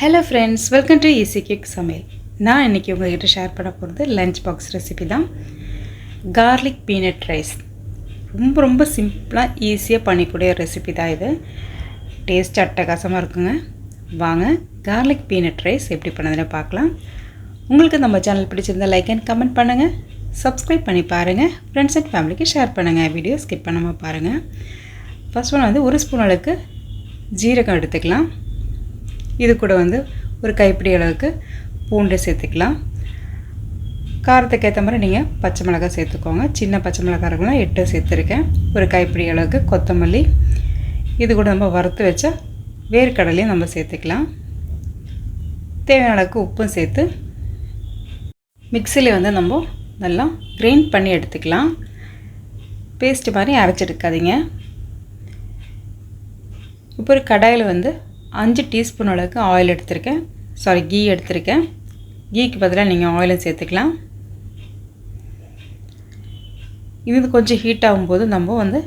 Hello friends, welcome to easy cake சமையல். நான் இன்றைக்கி உங்கள்கிட்ட ஷேர் பண்ண போகிறது லஞ்ச் பாக்ஸ் ரெசிபி தான். Garlic peanut rice. ரொம்ப சிம்பிளாக ஈஸியாக பண்ணிக்கூடிய ரெசிபி தான் இது. டேஸ்ட் அட்டகாசமாக இருக்குங்க. வாங்க கார்லிக் பீனட் ரைஸ் எப்படி பண்ணதுன்னு பார்க்கலாம். உங்களுக்கு நம்ம சேனல் பிடிச்சிருந்தால் லைக் அண்ட் கமெண்ட் பண்ணுங்கள், சப்ஸ்கிரைப் பண்ணி பாருங்கள், ஃப்ரெண்ட்ஸ் அண்ட் ஃபேமிலிக்கு ஷேர் பண்ணுங்கள். வீடியோ ஸ்கிப் பண்ணாமல் பாருங்கள். ஃபர்ஸ்ட் ஒன் ஒரு ஸ்பூன் அளவுக்கு ஜீரகம் எடுத்துக்கலாம். இது கூட ஒரு கைப்பிடி அளவுக்கு பூண்டு சேர்த்துக்கலாம். காரத்துக்கு ஏற்ற மாதிரி நீங்கள் பச்சை மிளகாய் சேர்த்துக்கோங்க. சின்ன பச்சை மிளகாய் இருக்குன்னா 8 சேர்த்துருக்கேன். ஒரு கைப்பிடி அளவுக்கு கொத்தமல்லி. இது கூட நம்ம வறுத்து வச்ச வேர்க்கடலையும் நம்ம சேர்த்துக்கலாம். தேவையான அளவுக்கு உப்பும் சேர்த்து மிக்சியில் நம்ம நல்லா கிரைண்ட் பண்ணி எடுத்துக்கலாம். பேஸ்ட்டு மாதிரி அரைச்செடுக்காதீங்க. இப்போ ஒரு கடாயில் 5 டீஸ்பூன் அளவுக்கு ஆயில் எடுத்திருக்கேன். கீ எடுத்திருக்கேன். கீக்கு பதிலாக நீங்கள் ஆயிலும் சேர்த்துக்கலாம். இது கொஞ்சம் ஹீட் ஆகும்போது நம்ம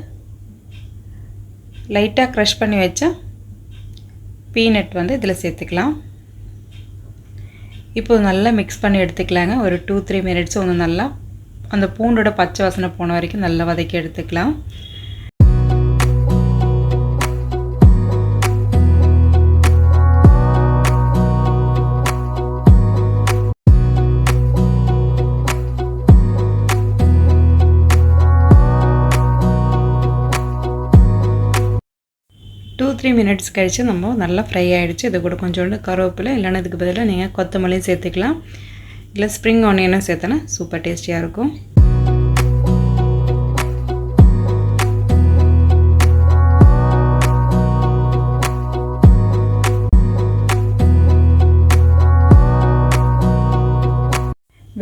லைட்டாக க்ரஷ் பண்ணி வச்ச பீனட் இதில் சேர்த்துக்கலாம். இப்போ நல்லா மிக்ஸ் பண்ணி எடுத்துக்கலாங்க. ஒரு 2-3 மினிட்ஸ் நல்லா அந்த பூண்டோட பச்சை வாசனை போன வரைக்கும் நல்லா வதக்கி எடுத்துக்கலாம். டூ 3 மினிட்ஸ் கழித்து நம்ம நல்லா ஃப்ரை ஆகிடுச்சு. இது கூட கொஞ்சோண்டு கருவேப்பிலை, இல்லைன்னா இதுக்கு பதிலாக நீங்கள் கொத்தமல்லியும் சேர்த்துக்கலாம். இல்லை ஸ்ப்ரிங் ஆனியனும் சேர்த்தனா சூப்பர் டேஸ்டியாக இருக்கும்.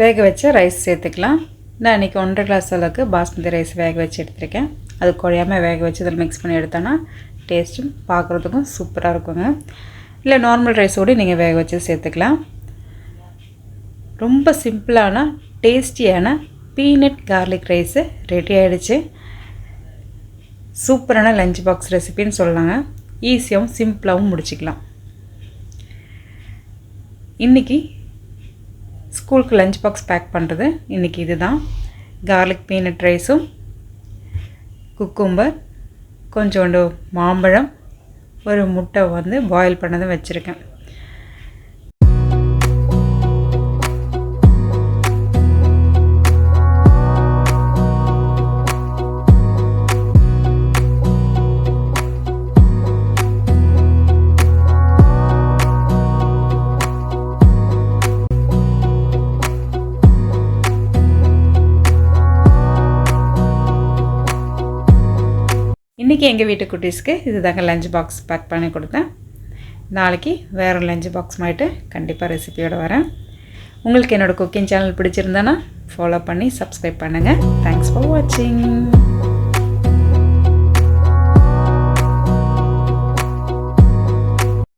வேக வச்ச ரைஸ் சேர்த்துக்கலாம். நான் இன்றைக்கி 1.5 கிளாஸ் அளவுக்கு பாஸ்மதி ரைஸ் வேக வச்சு எடுத்துருக்கேன். அது குழையாமல் வேக வச்சு இதில் மிக்ஸ் பண்ணி எடுத்தோன்னா டேஸ்ட்டும் பார்க்குறதுக்கும் சூப்பராக இருக்குங்க. இல்லை நார்மல் ரைஸோடு நீங்கள் வேக வச்சு சேர்த்துக்கலாம். ரொம்ப சிம்பிளான டேஸ்டியான பீனட் கார்லிக் ரைஸு ரெடி ஆகிடுச்சு. சூப்பரான லஞ்ச் பாக்ஸ் ரெசிபின்னு சொல்லலாங்க. ஈஸியாகவும் சிம்பிளாகவும் முடிச்சிக்கலாம். இன்றைக்கி ஸ்கூலுக்கு லஞ்ச் பாக்ஸ் பேக் பண்ணுறது இன்றைக்கி இது தான். கார்லிக் பீனட் ரைஸும், குக்கும்பர், கொஞ்சோண்டு மாம்பழம், ஒரு முட்டை பாயில் பண்ணதும் வச்சுருக்கேன். இன்றைக்கி எங்கள் வீட்டு குட்டீஸ்க்கு இது தாங்க லஞ்ச் பாக்ஸ் பேக் பண்ணி கொடுத்தேன். நாளைக்கு வேறு லஞ்ச் பாக்ஸ் மாயிட்டு கண்டிப்பாக ரெசிபியோடு வரேன். உங்களுக்கு என்னோடய குக்கிங் சேனல் பிடிச்சிருந்தானா ஃபாலோ பண்ணி சப்ஸ்கிரைப் பண்ணுங்கள். தேங்க்ஸ் ஃபார் வாட்சிங்.